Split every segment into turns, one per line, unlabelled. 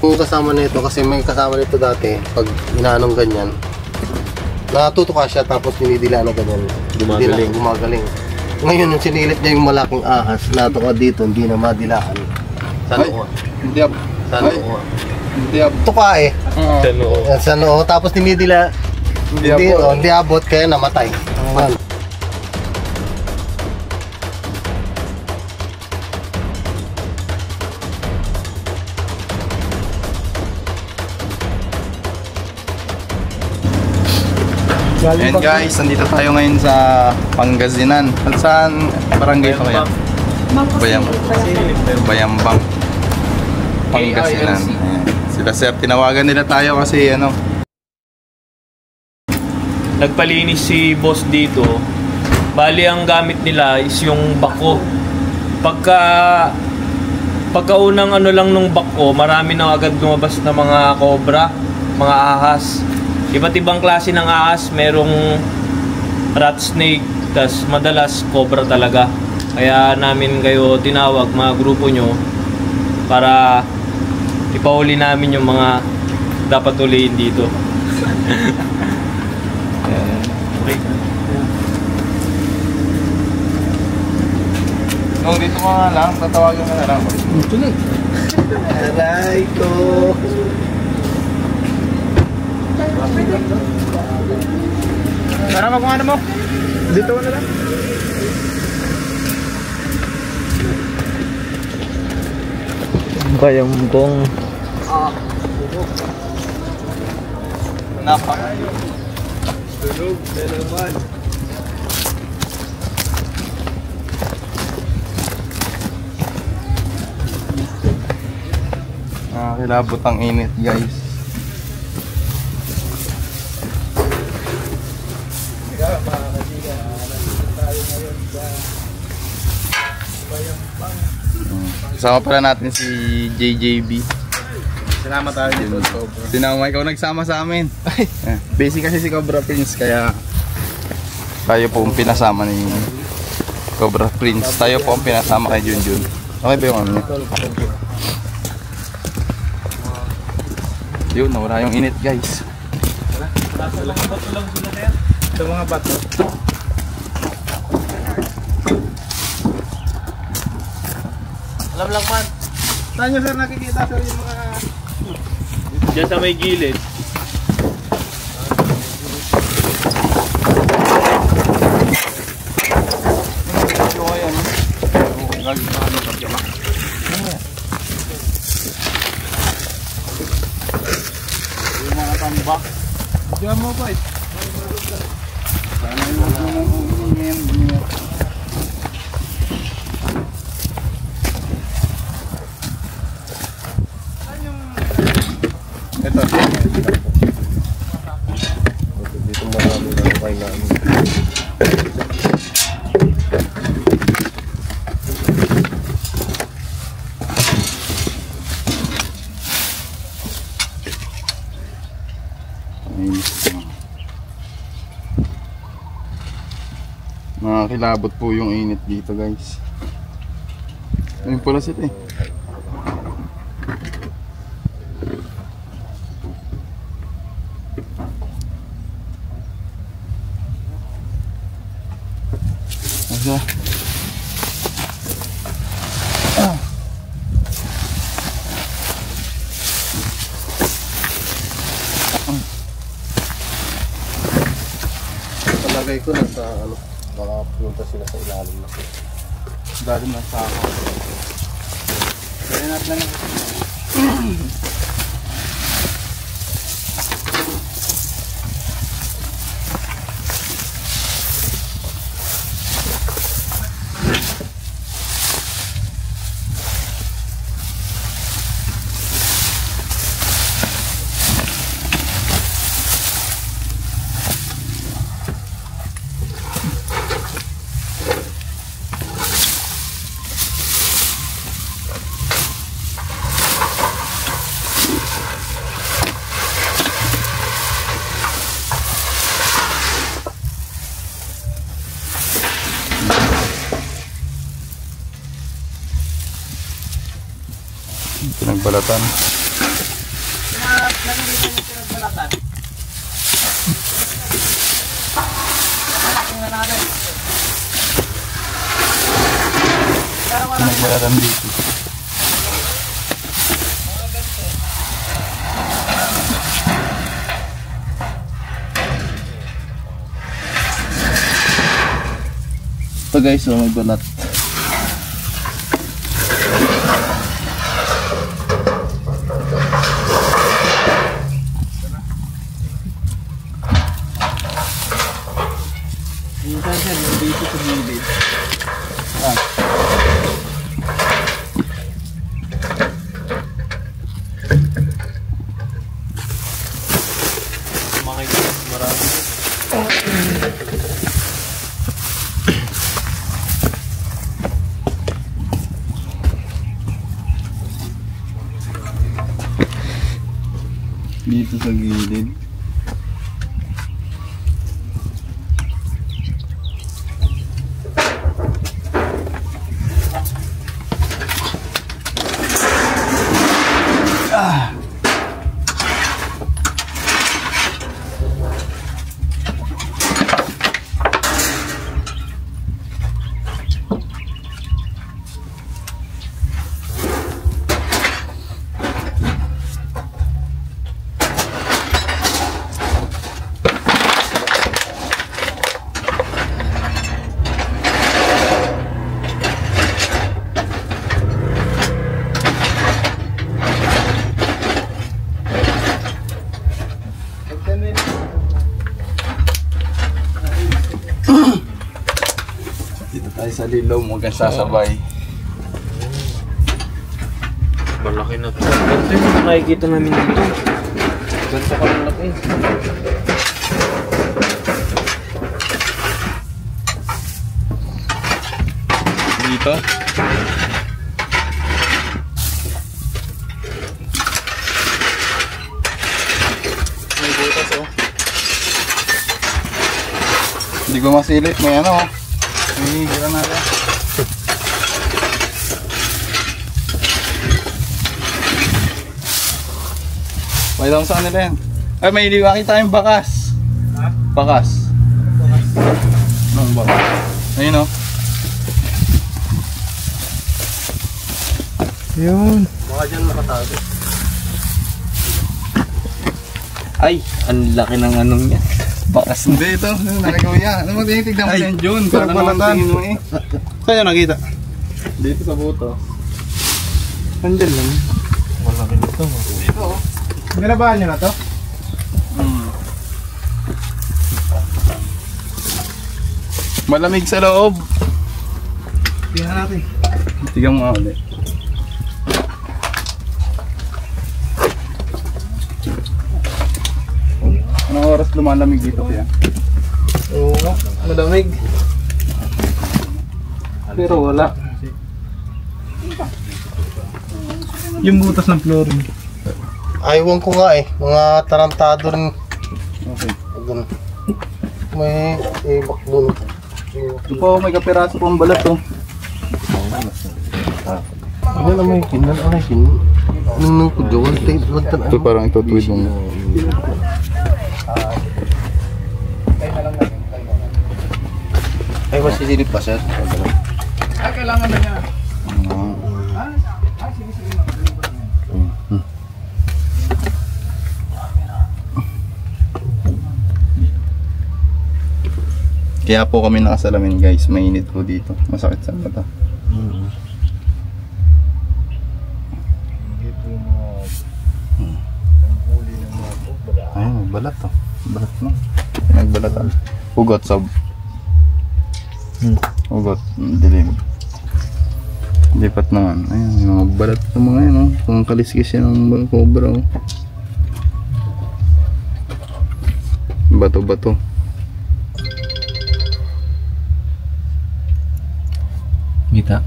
Kung kasama nito, kasi may kasama nito dati, pag inaanong ganyan, natutuka siya tapos dinidila na ganyan. Gumagaling. Ngayon, nung sinilip niya yung malaking ahas, natuka dito, hindi na madilaan. Sa noo.
Hindi ab.
Sa noo.
Hindi ab.
Tuka eh.
Sa noo.
Sa noo, tapos dinidila. Hindi abot, kaya namatay.
And guys, nandito tayo ngayon sa Pangasinan. At saan barangay ito kaya? Bayambang. Pangasinan. Ayan. Sila sir, tinawagan nila tayo kasi ano.
Nagpalinis si boss dito. Bali ang gamit nila is yung bako. Pagkaunang ano lang nung bako, marami na agad lumabas na mga cobra, mga ahas. Iba't ibang klase ng ahas, merong rat snake, tas madalas cobra talaga. Kaya namin kayo tinawag, mga grupo nyo, para ipahuli namin yung mga dapat huliin dito. Okay.
Nung dito ka nga lang, tatawagan ka na lang.
Ito na. Aray ko.
Para magkumano mo? Dito na lang.
Bayambong.
Napakayo. Tulog na naman. Kilabot ang init guys. Kasama pala natin si JJB. Salamat tayo dito. Sinama, ikaw nagsama sa amin. Busy kasi si Cobra Prince, kaya tayo po ang pinasama ni Cobra Prince. Tayo po ang pinasama kay Junjun. Okay ba yung ano niya? Yun, nawala yung init guys. Ito mga bato.
Alam lang man.
Saan nyo sir nakikita sir yung mga...
Diyan sa may gilid.
Yung mga tambak. Diyan mo ba? Sana yung ito.
Dito marami na kayo na.
Nakakilabot po yung init dito guys. Ayun pala sila eh. Asa?
Palagay ko nasa ano, baka punta sila sa ilalim na.
Dali na sa ako. Kaya natin lang. Pinagbalatan. Nagbalatan dito. Ito guys, may balat.
Minsan dito sa gilid. Makikita marami.
Dito sa gilid. Dito tayo sa lilaw, huwag kang sasabay.
Malaki na ito. Ganito yung nakikita namin dito. Ganito ka malaki.
Dito. May butas oh. Hindi ko masilip, may ano oh. May granada. May daw sa kanila yan. Ay, may liwaki tayong bakas. Ha? Bakas. Anong bakas? Ayun oh. Yun.
Baka dyan makatago.
Ay, ang laki ng anong niya.
Bakas. Hindi ito. Nalagaw niya. Ano mo tinitignan mo yan, Jun? Para naman tingin mo eh.
Kaya nakita?
Dito sa buto.
Andyan lang.
Malaki nito.
Dito oh.
Ginabahan nyo na to?
Malamig sa loob.
Tingnan natin.
Tignan mo nga ulit. Anong oras lumalamig dito kaya?
Oo, malamig. Pero wala. Yung butas ng flooring.
Aywan ko nga eh. Mga tarantado rin.
Okay.
Ganun. May ibak doon.
Ito po, may kapiraso pong balat oh.
Ano naman yung kinan? Ano yung kinan? Nung kudyawan tayo.
Ito parang ito tuwid mo.
Ay, masisilip pa sir.
Kailangan na niya.
Kaya po kami nakasalamin guys, mainit po dito. Masakit sa mata. Ayun, balat to. Balat mo. Nagbalatan. Ugot sab. Ugot, dilim. Lipat naman. Ayun, yung mga balat ng mga yun oh. Kung kaliskis yan ng cobra oh. Bato-bato.
Kita.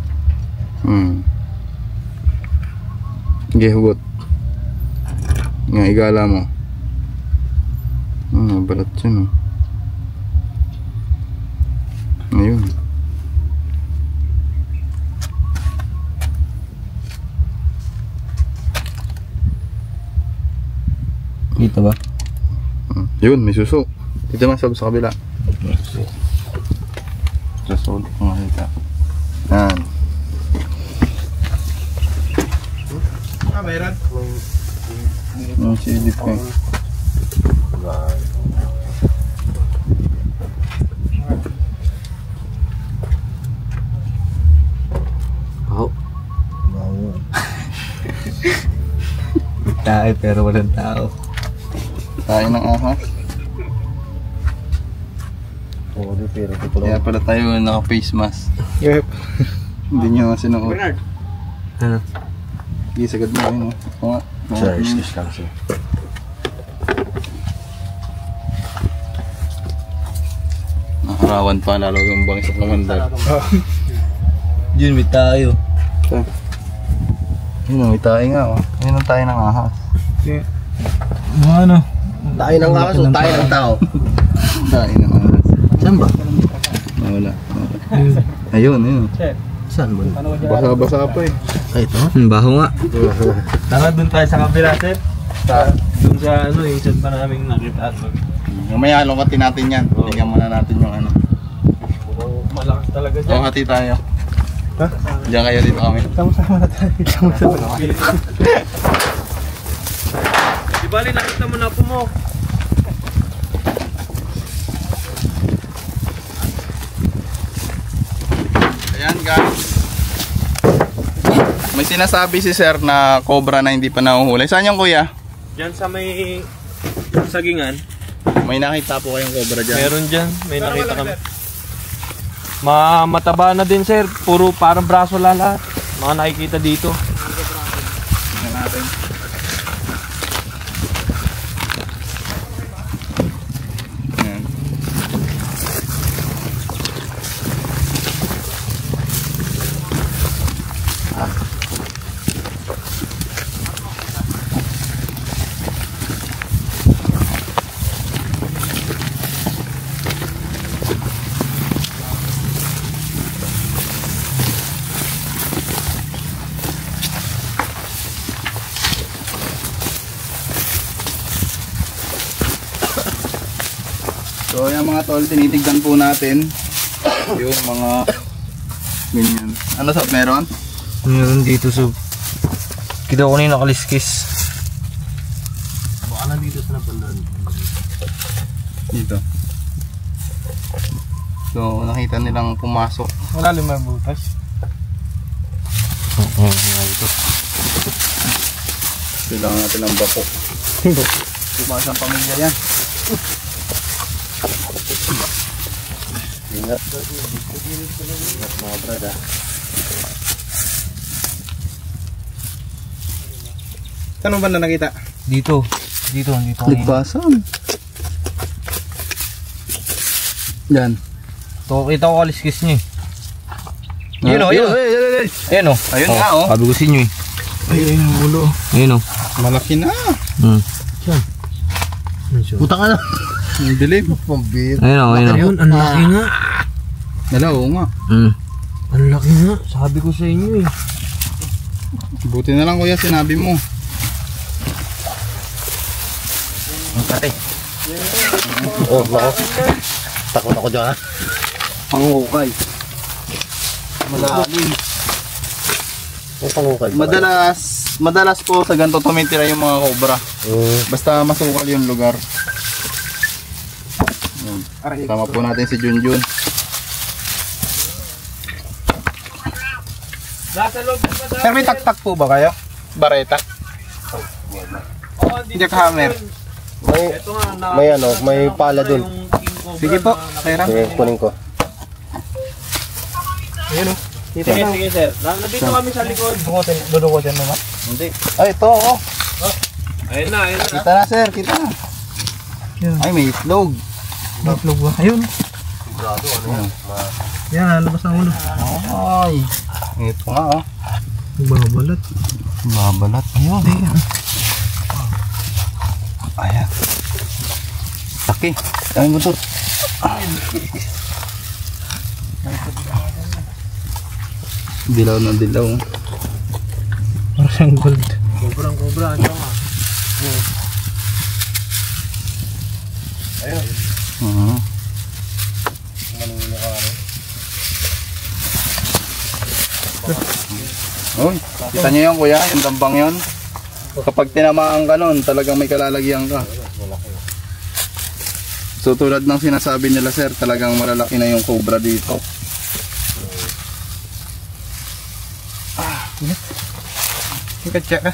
Sige, hugot. Nga, igala mo. Balat yun oh. Ayun.
Dito ba?
Yun, may suso. Dito man sa kabila. Suso. Makita. Yan.
Meron.
Silip ko.
Wow.
Tayo pero walang tao.
Tayo ng ahas.
Oo, pero ito pala.
Kaya pala tayo naka-face mask.
Yep.
Hindi nyo nga sinuot.
Ano?
Sige, sagad mo yun. Oo nga.
Sir, excuse lang sir.
Nakarawan pa, lalo yung bangis at namandag.
Yun, may tayo.
Yun, may tayo nga. Oh. Yun ang tayo ng ahas.
Ano?
Tayo ng aso, tayo ng tao.
Tayo ng ahas.
Saan ba?
Wala. Ayun, ayun.
Saan ba?
Basa-basa pa eh.
Ay, ito?
Baho nga. Tara, dun tayo sa kabila, sir. Dun sa ano, yung chat pa namin nakita.
Mamaya lungkatin natin yan. Tingnan muna natin yung ano.
Malakas talaga
O, hati tayo.
Ha?
Diyan kayo dito kami.
Sama-sama na tayo. Sama-sama na tayo.
Di bali, nakita mo na po mo.
Ayan guys. May sinasabi si sir na cobra na hindi pa nahuhuli. Saan yung kuya?
Diyan sa may sagingan.
May nakita po kayong cobra dyan.
Meron dyan. May nakita kami. Mataba na din, sir. Puro parang braso lahat. Mga nakikita dito.
Tingnan natin. Ayan. So yung mga tol, tinitignan po natin yung mga ganyan. Ano sa meron?
Meron dito, so kita ko na yung nakaliskis.
Baka nandito sa napandan.
Dito. So nakita nilang pumasok.
Wala 5 butas.
Oo, ito.
Kailangan natin ng bako. Pumasok ang pamilya yan.
Ingat. Ingat mga brada.
Saan mo ba na nakita?
Dito. Dito.
Ligpasan. Yan.
So, kita ko kaliskis niyo eh. Yun o, yun. Ayun o.
Ayun nga o.
Sabi ko sa inyo eh.
Ayun yung ulo.
Ayun o.
Malaki na.
Puta ka na.
Ang dilim.
Pambit.
Ayun o, ayun o.
Ayun, ang laki nga.
Dala, oo nga.
Ang laki nga.
Sabi ko sa inyo eh.
Buti na lang kuya, sinabi mo.
Ang pati.
Oh, nako. Takot ako dyan ha.
Pangukay.
Malalim. Ang pangukay.
Madalas po sa ganito tumitira yung mga cobra. Basta masukal yung lugar. Tama po natin si Junjun.
Nasa loob pa daw.
Sir, may taktak po ba kayo? Bareta?
Oo,
Hindi ka hammer.
May,
Ito nga,
may ano, may pala dun.
Sige po, sir.
Sige, kunin ko.
Ayun o. Kita
Sige,
na.
sige sir. Nandito kami sa likod.
Dudukotin mo ba?
Hindi. Ay, ito oh.
Ayun na, ayun na.
Kita na sir, kita na.
Yun.
Ay, may itlog.
Itlog ba? Ayun.
Sigurado, ano yan?
Yan, labas ang ulo.
Ay. Ito nga oh.
Babalat.
Babalat. Ayun. Ayan. Laki. Ay mo to. Dilaw na dilaw.
Parang siyang gold.
Cobra, ano nga.
Ayun. Manunukha rin.
Uy, kita niyo yun kuya, yung tambang yun. Kapag tinamaan ka nun, talagang may kalalagyan ka. So tulad ng sinasabi nila sir, talagang malalaki na yung cobra dito. Check ka.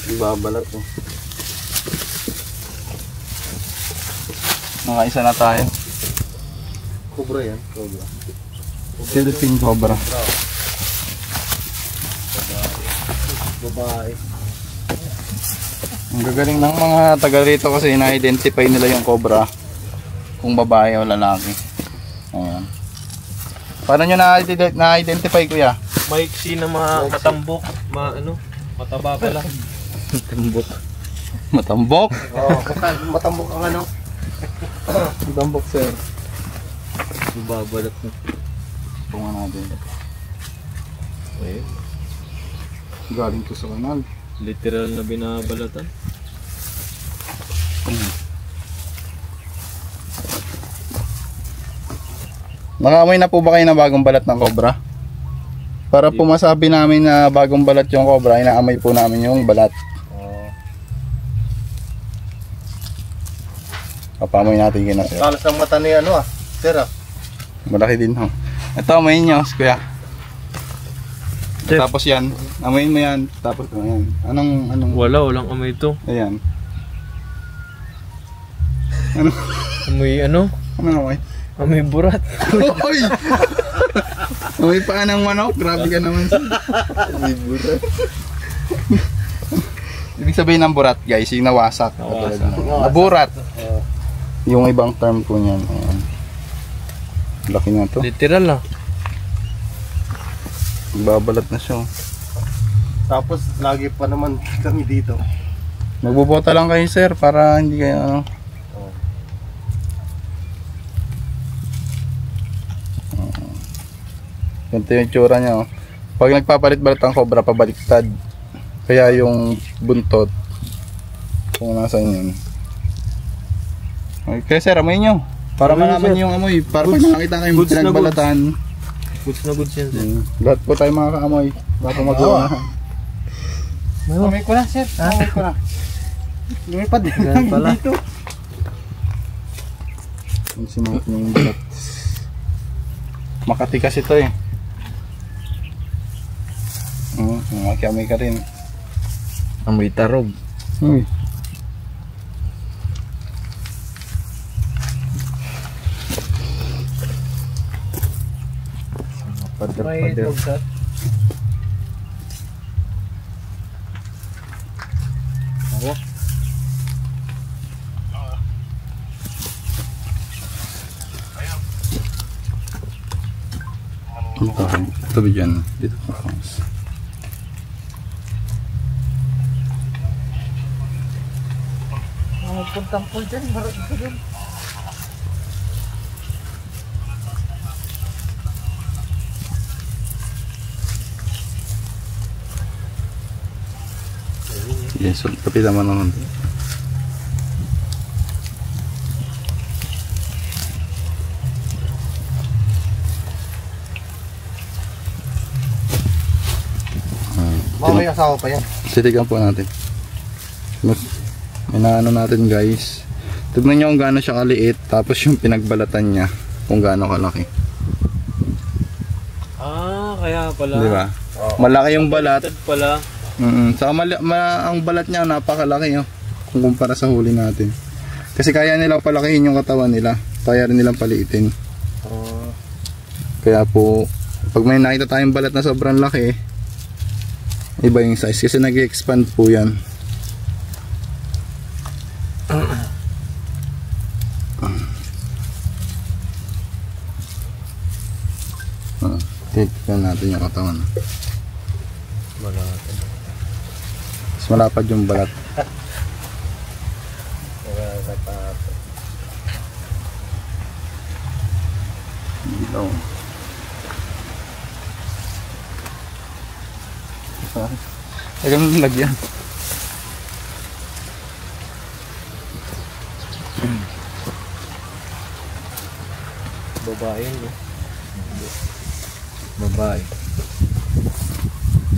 Ibabalat mo.
Nakaisa na tayo.
Cobra yan. Cobra.
Philippine cobra.
Babae.
Ang gagaling ng mga taga rito kasi na-identify nila yung cobra kung babae o lalaki. Ayan. Paano nyo na-identify kuya?
Maiksi na mga matambok, mataba pala.
Matambok. Matambok?
Oo, matambok ang ano.
Matambok sir.
Babalat mo.
Tungan natin.
Ayun.
Galing to sa kanal.
Literal na binabalatan.
Nakaamoy na po ba kayo na bagong balat ng cobra? Para po masabi namin na bagong balat yung cobra, inaamoy po namin yung balat. Papamoy natin yun na sir.
Kalas ang mata ni ano sir
Malaki din ho. Ito, amoyin nyo, kuya.
Chef.
Tapos yan, amoyin mo yan. Tapos ayan. Anong?
Walang amoy ito.
Ayan. Ano?
Amoy ano?
Anong amoy?
Amoy burat.
Hoy! Amoy pa ng manok. Grabe ka naman sir.
May burat.
Ibig sabihin ng burat guys, yung nawasak.
Nawasak.
Naburat. Yung ibang term po niyan. Ayan. Laki na to.
Literal ah.
Babalat na siya.
Tapos lagi pa naman kami dito.
Magbubota lang kayo sir para hindi kayo ano. Ganito yung tsura niya. Pag nagpapalit-balit ang cobra, pabaliktad. Kaya yung buntot, kung nasaan yun. Okay sir, amoy nyo. Para
Amoy nyo,
malaman
sir.
yung amoy. Para pag nakakita kayong
Goods na
pinagbalatan.
Goods na goods yan sir.
Lahat po tayo makakaamoy. Lahat po magawa.
Amoy ko na sir. Amoy ko na. Lumipad din.
Ganun pala.
Dito.
Yung sinuot niya yung balat. Makati kasi ito eh. Makiamoy ka rin.
Amoy tarog.
Uy.
Pader.
Ito ba dyan? Dito pa Franz.
Puntang po dyan. Marot ko dyan.
Yes, so kapitan mo naman.
Mamaya asawa pa yan.
Titigan po natin. Inaano natin guys. Tignan nyo kung gaano siya kaliit. Tapos yung pinagbalatan niya kung gaano kalaki.
Ah, kaya pala.
Di ba? Malaki yung balat.
Baliktad pala.
Saka ang balat niya napakalaki kung kumpara sa huli natin. Kasi kaya nila palakihin yung katawan nila. Kaya rin nilang paliitin. Kaya po pag may nakita tayong balat na sobrang laki, iba yung size kasi nag-expand po yan. Titignan natin yung katawan. Mas malapad yung balat. Ilaw. Sorry. Talagang lagyan.
Babae no? Babae.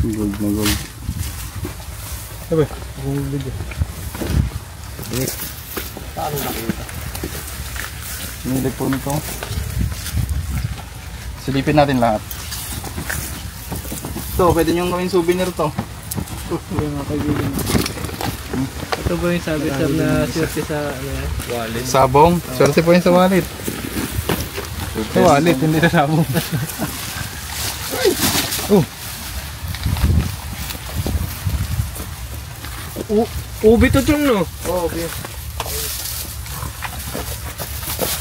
Gold na gold.
Sabi, akong video.
Paano nakita?
Nilig po nito. Silipin natin lahat. Ito, pwede nyo gawin souvenir to.
Yung mga kaibigan. Ito ba yung sabi sir na swerte sa ano yan?
Wallet.
Sabong. Swerte po yun sa wallet. Sa wallet, hindi na sabong.
Ubi to chung no?
Oo, okay.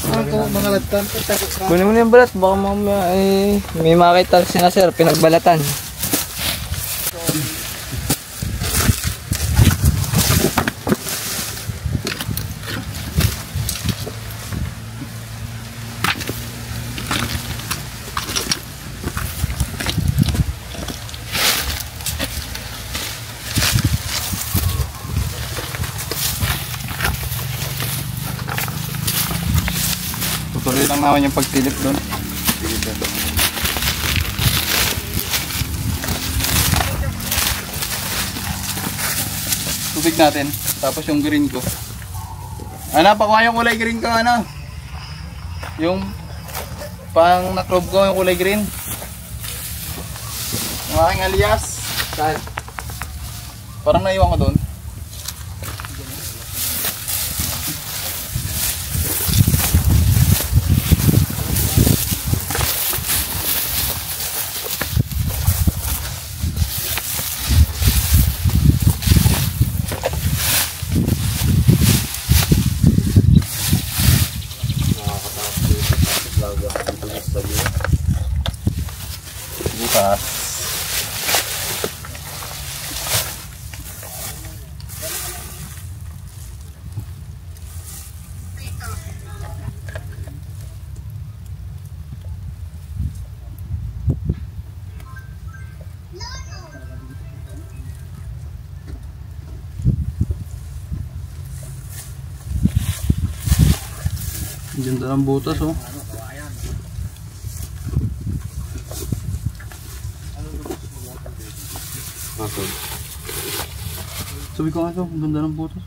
Ano to, mga latan?
Kunin mo na yung balat, baka mamaya may makita si na sir, pinagbalatan.
Tutuloy lang naman yung pagtilip doon. Tubig natin. Tapos yung green ko. Ano, pakuha yung kulay green ko, ano? Yung pang naklob ko yung kulay green. Yung aking alias.
Saan?
Parang naiwan ko doon. Bukas. Ganda ng butas, oh. Sabi ko nga ito, ganda ng butas.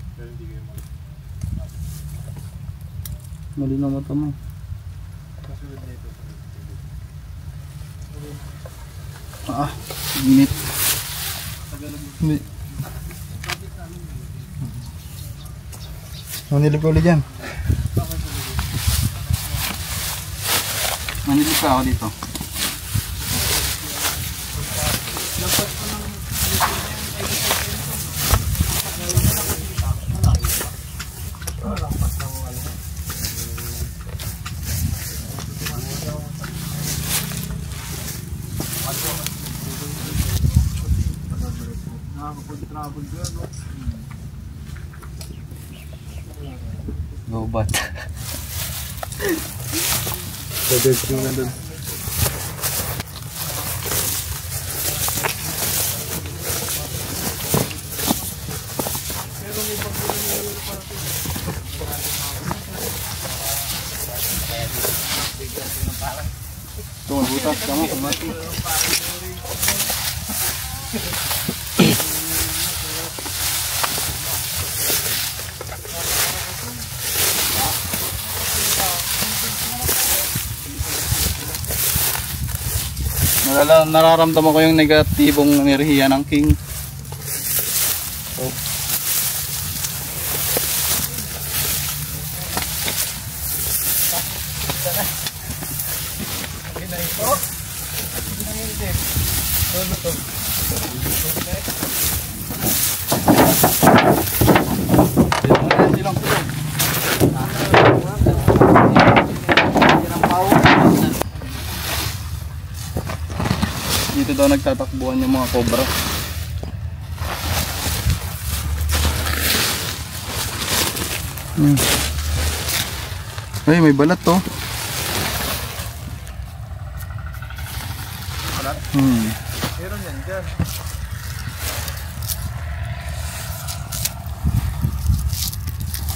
Mali na mata mo. Init. Hindi. Manilip ka ulit dyan. Manilip ka ako dito. Lobat.
Dadad ko nga doon.
Ito, butas. Kamu, kumati. Nararamdaman ko yung negatibong enerhiya ng king. Dito daw nagtatakbuhan yung mga cobra. Ay, may balat to. Balat? Meron yan dyan.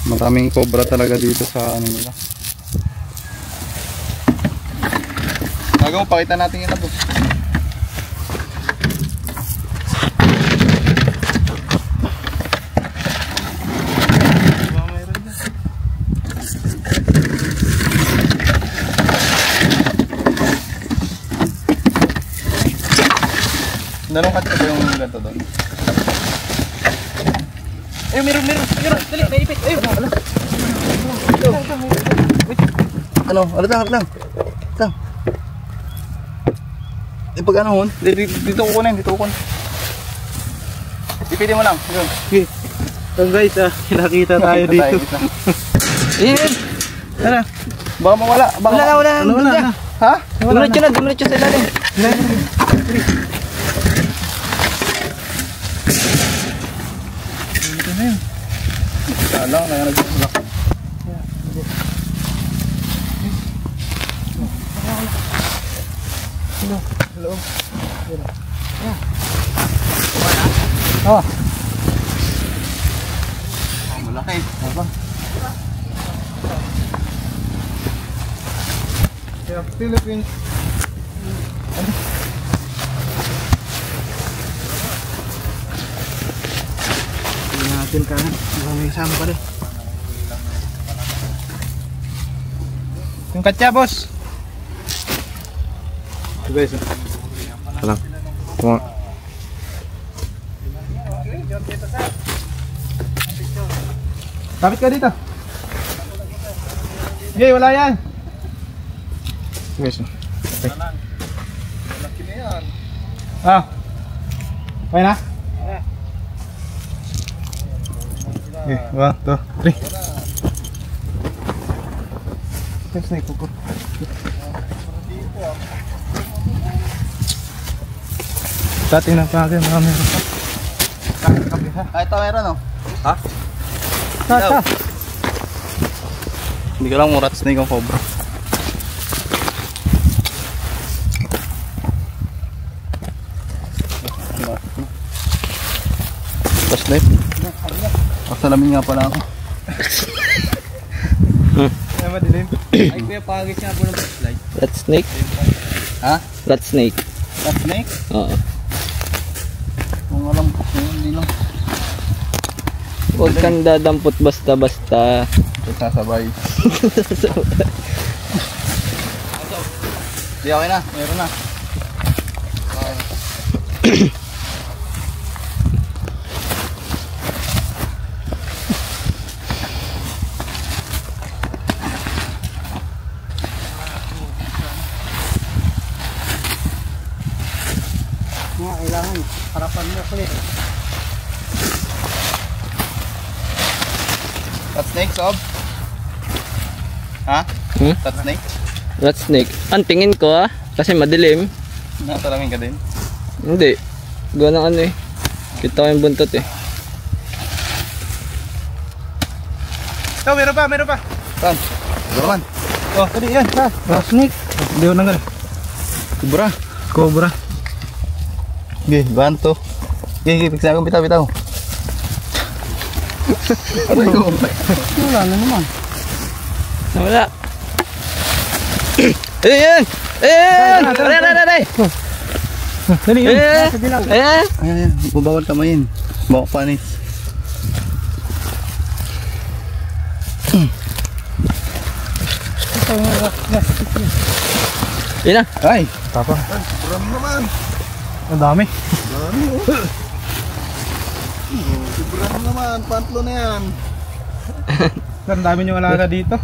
Maraming cobra talaga dito sa ano nila. Bago mo, pakita natin yung labo. Nalungkat ka ba yung ganito doon?
Eh, meron. Dali, naipit. Ayun, wala.
Ano? Alat lang. Eh, pag ano hon? Dito ko kunin. Ipitin mo lang. Yun.
So guys, nakita tayo dito.
Ayun.
Tara.
Baka mawala.
Wala.
Wala.
Ha?
Dumiretso sa ilalim.
Alang na yan.
Oh.
Malaki.
Yeah, Philippines. Tingnan natin kanan. May isama pa rin. Yung katya, boss. Ito guys.
Alang. Kuma.
Kapit ka dito. Okay, wala yan.
Guys.
Ah. Okay na? Okay, 1, 2, 3. Tapos na ikukot. Dati na pa akin, mga meron pa. Kapi ha?
Ito meron oh. Ha?
Ta.
Hindi ka lang murat snake ang cobra. Tapos snake. Pasalamin nga pala ako.
Ay, madilim.
Ay, kuya, pagis nga po ng flashlight. Rat snake?
Ha?
Rat snake.
Rat snake?
Oo.
Kung alam ko, hindi lang.
Huwag kang dadampot basta-basta.
Sasabay. Di okay na, meron na.
Kailangan harapan mo ulit.
Rat snake, Sob? Ha?
Hmm?
Rat snake?
Rat snake. Ang tingin ko kasi madilim.
Nakasalamin ka din?
Hindi. Gawa ng ano eh. Kita ko yung buntot eh.
Ito, meron pa.
Saan? Gaman.
Oh, tadi yan. Rat snake. Hindi ko nanggal. Cobra.
Okay, banto. Okay, pigsa akong bitaw. Aray ko.
Wala na naman.
Wala. Ayan! Ayan! Aray!
Dali yun.
Ayan!
Ayan, bubawal kamayin. Bawak panis.
Ayan na.
Ay!
Tapa.
Ram naman.
Ang dami.
Ram naman, pantlo na yan.
Ang dami niyong alaga dito.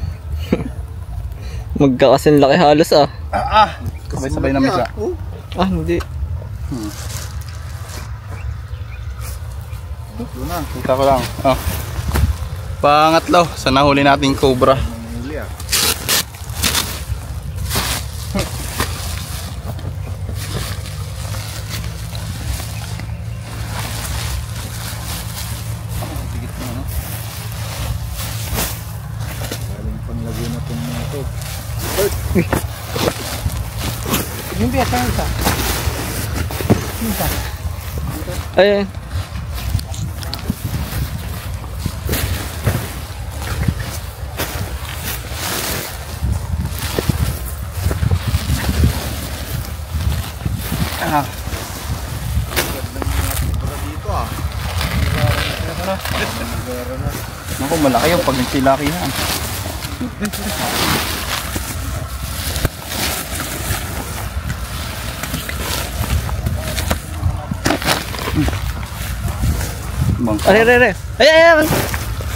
Magkakasin laki halos ah.
Sabay-sabay na misa.
Ah, hindi.
Doon na, kita ko lang. Oh. Pangatlo, sa nahuli nating cobra.
Yung biasa yung isa.
Ayan.
Naku, malaki yung pag nagsilaki yan.
Are. Ay.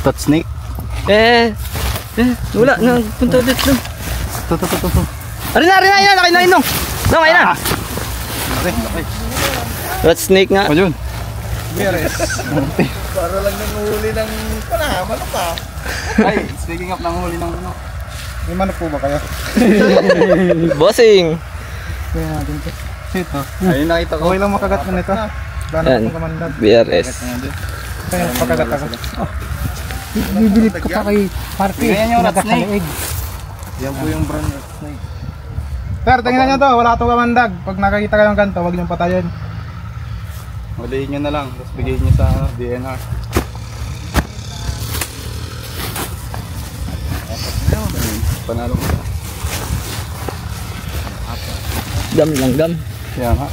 Tot snake.
Wala, nagpunta dito.
To.
Are na, laki na inong. No, ayun na.
Laki.
Rat snake nga.
Ayun.
Para lang nanguhuli ng panahama na pa.
Ay, speaking of nanghuli ng ano. May manok po ba kayo?
Bossing.
Kaya natin ito. Ito. Ayun, nakita ko. Okay lang makagat mo nito.
Yan. BRS.
Kaya pagkagat ako.
Bibilip ka pa kay Party.
Ganyan yung rat snake.
Yan po yung brown rat snake.
Sir, tingnan nyo to, wala itong kamandag. Pag nakakita kayong ganito, huwag niyong patayin.
Huliin nyo na lang, tapos bigay nyo sa DNR. Panalo mo.
Gam lang gam.
Kaya nga.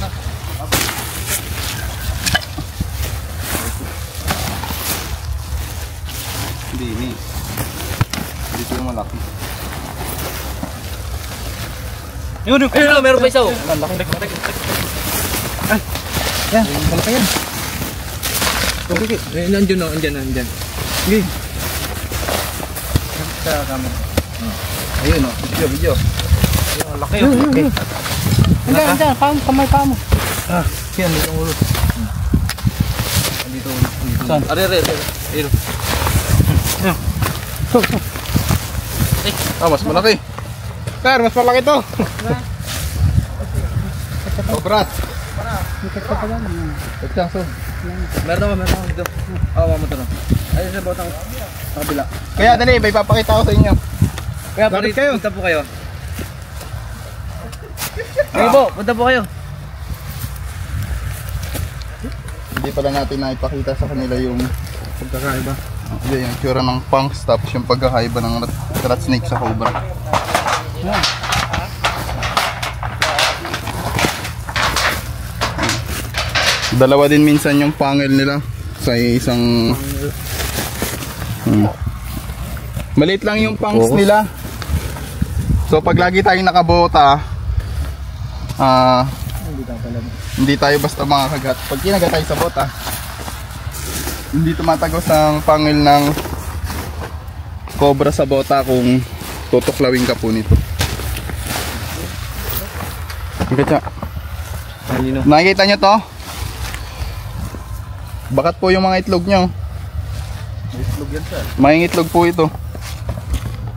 Hindi. Dito yung malaki.
Yun, meron pa isa.
Yan, malaki yan.
Okay. Nandiyan.
Sige.
Ayun o, video.
Laki.
Andiyan, kamay pa mo.
Yan, dito ang ulo. Dito.
Saan? Are. Ayun.
Mas malaki.
Sir, mas malaki to.
Sobrat.
Meron ako dito. Awa mo to na. Ayun sa botang kabila.
Kaya dali, may papakita ko sa inyo.
Kaya
Bakit kayo?
punta po kayo. Sige po, punta po kayo.
Hindi pala natin naipakita sa kanila yung
Pagkakaiba.
yung tsura ng punks tapos yung pagkakaiba ng rat snake sa cobra. Dalawa din minsan yung pangil nila sa isang maliit lang yung punks nila. So pag lagi tayong nakabota, hindi tayo basta makakagat. Pag kinagat tayo sa bota, hindi tumatagos ang pangil ng cobra sa bota kung tutuklawin ka po nito. Gatsa. Nakikita nyo to? Bakat po yung mga itlog nyo.
Itlog yan sir.
May itlog po ito.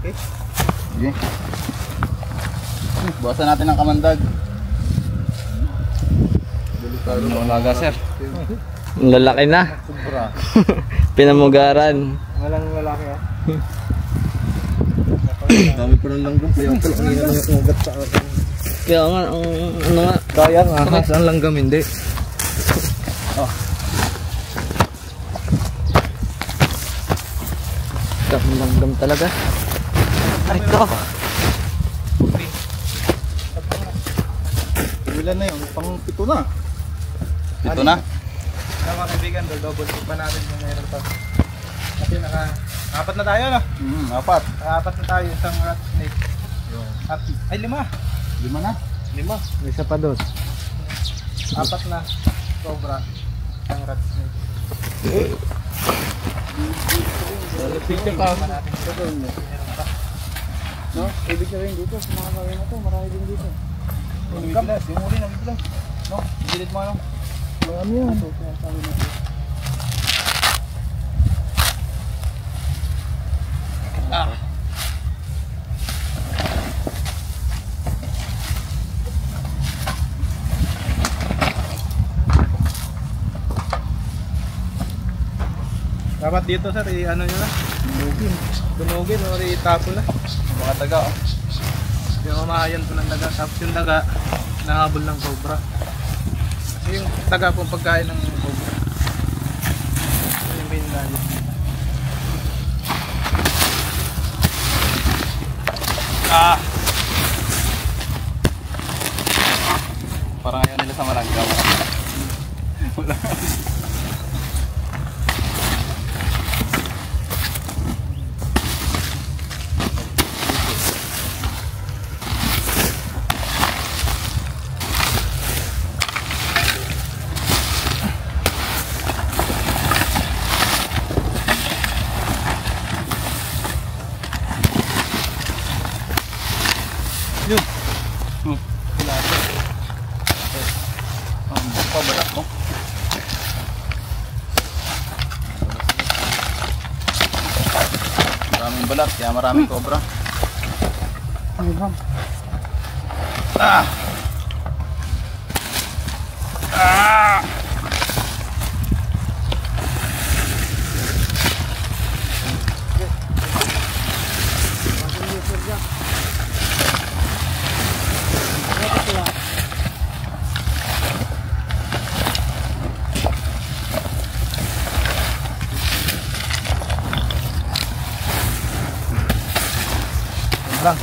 Okay.
Sige. Bawasan natin ang kamandag.
Umaga, sir.
Lalaki na.
Sobra.
Pinamugaran.
Walang lalaki ha.
Dami pa ng langgam. Kaya pala kanina lang yung ugat sa akin.
Kaya nga, ano nga.
Kaya nga, ang langgam hindi.
Langgam talaga. Ay, ito.
Ilan na yun? Pang pito na. Pito na?
Kaya mga kaibigan, double check pa natin kung meron pa. Kasi apat na tayo no?
Apat.
Apat na tayo, isang rat snake. Ay, 5.
5 na.
5.
May isa pa doon.
Apat na cobra, isang rat snake.
Picture ka.
No? Ibig sabihin dito, sa mga bagay na to, marami din dito.
Nabibiglas. Yung uli nabibiglas. No? Gilid mo ano?
Marami yan. Sabi natin. Dapat dito sir, ano nyo na? Dunugin o itapon na.
Mga taga. Oh.
Yung mamahayan po ng daga. Tapos yung daga, nahabol ng cobra. Kasi yung daga po pagkain ng cobra. Yung main line.
Parang ayaw nila sa Malanggaw. Wala. Balat mo. Maraming balat, kaya maraming cobra.
Ano ba?
Ah! Ah!
Lang.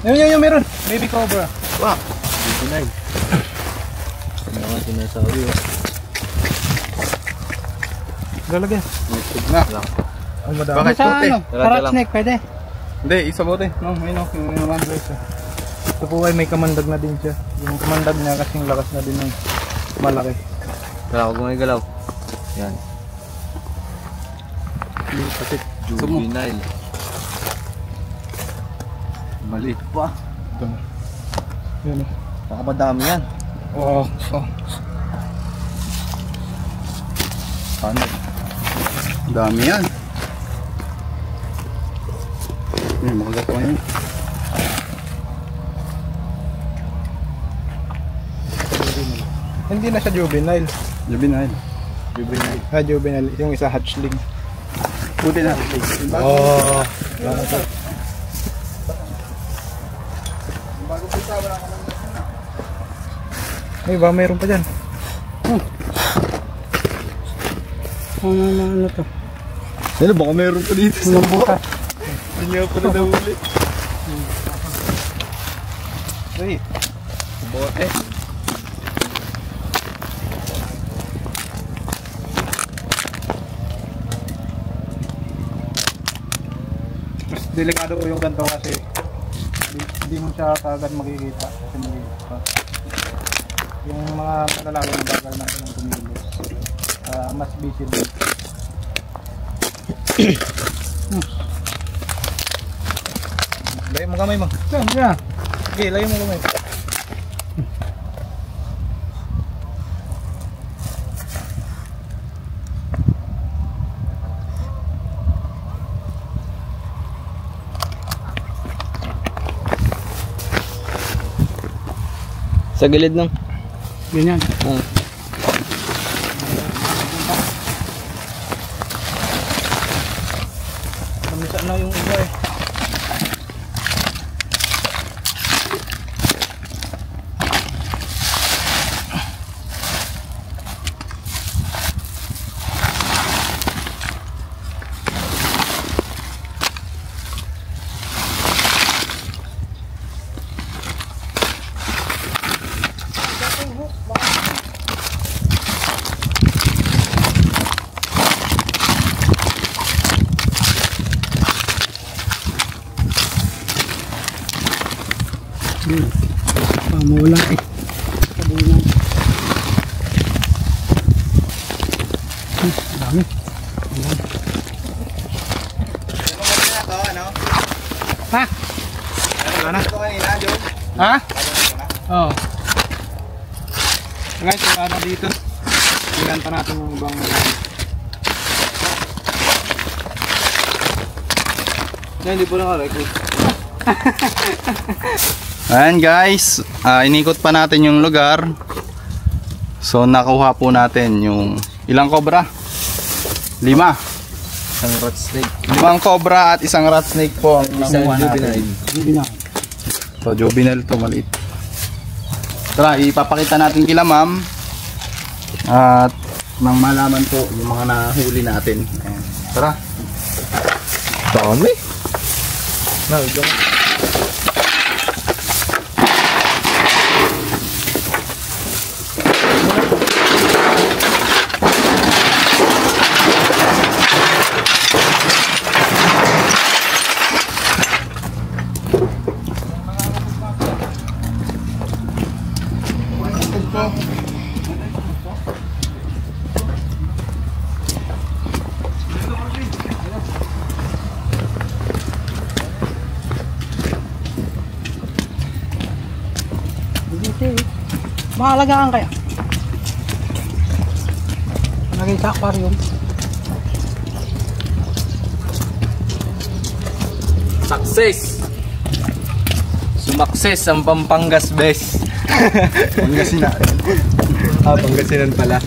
Yun, meron. Baby cobra.
Wow!
Ano nga sinasabi oh.
Lalagyan.
Na.
Ang madami.
Bakit
Sa
puti?
ano? Parrot snake, pwede.
Hindi, isa bote. No, may no. Yung naman guys.
Ito po ay may kamandag na din siya. Yung kamandag niya kasing lakas na din ng malaki.
Wala ko gumagalaw. Yan. Juvenile.
Maliit pa.
Ito na. Yun eh.
Baka madami yan.
Oh.
Ano? Dami yan. Makagagawa yan.
Hindi na siya juvenile.
Juvenile.
Juvenile. Yung isa hatchling.
Puti na.
Oh. Ay ba, mayroon pa dyan. Ano to?
Ano, baka meron pa dito sa buka. Hindi nga pa na nahuli.
Ay,
Bote.
mas delikado po yung ganito kasi hindi mo siya kagad makikita kasi maliit pa. Yung mga malalawang bagal natin ng kumilos, mas visible. Layo mo kamay mo. Sige, layo mo kamay.
Sa gilid ng.
Ganyan. Kamisa na yung iba eh. Pamula eh. Kabunan. Dami. Ha? Ha? Oo. Guys, wala na dito. Tingnan pa natin yung ibang
Hindi po naka-record.
Ayan guys, inikot pa natin yung lugar. So nakuha po natin yung ilang cobra? 5.
Isang rat snake.
5 cobra at isang rat snake po ang nakuha natin. So juvenile to, maliit. Tara, ipapakita natin kila ma'am at nang malaman po yung mga nahuli natin. Ayan. Tara.
Dami.
Mahalagaan kaya. Lagay sa aquarium.
Success! Sumakses ang Pampangas best.
Pangasinan.
Pangasinan pala.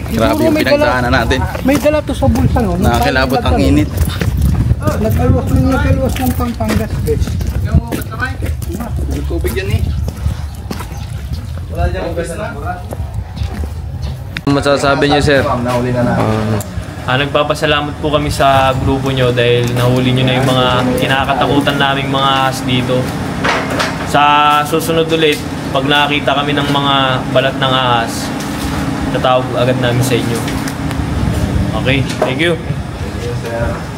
Grabe yung pinagdaanan natin.
May dala to sa bulsa, no?
Nakakilabot ang init.
Nag-alwas ng Pampangas best.
May tubig yan eh. Wala dyan ugas na.
Masasabi niyo, sir?
Nahuli na natin.
Nagpapasalamat po kami sa grupo nyo dahil nahuli nyo na yung mga kinakatakutan naming mga ahas dito. Sa susunod ulit, pag nakakita kami ng mga balat ng ahas, tatawag agad namin sa inyo. Okay, thank you.
Yes, sir.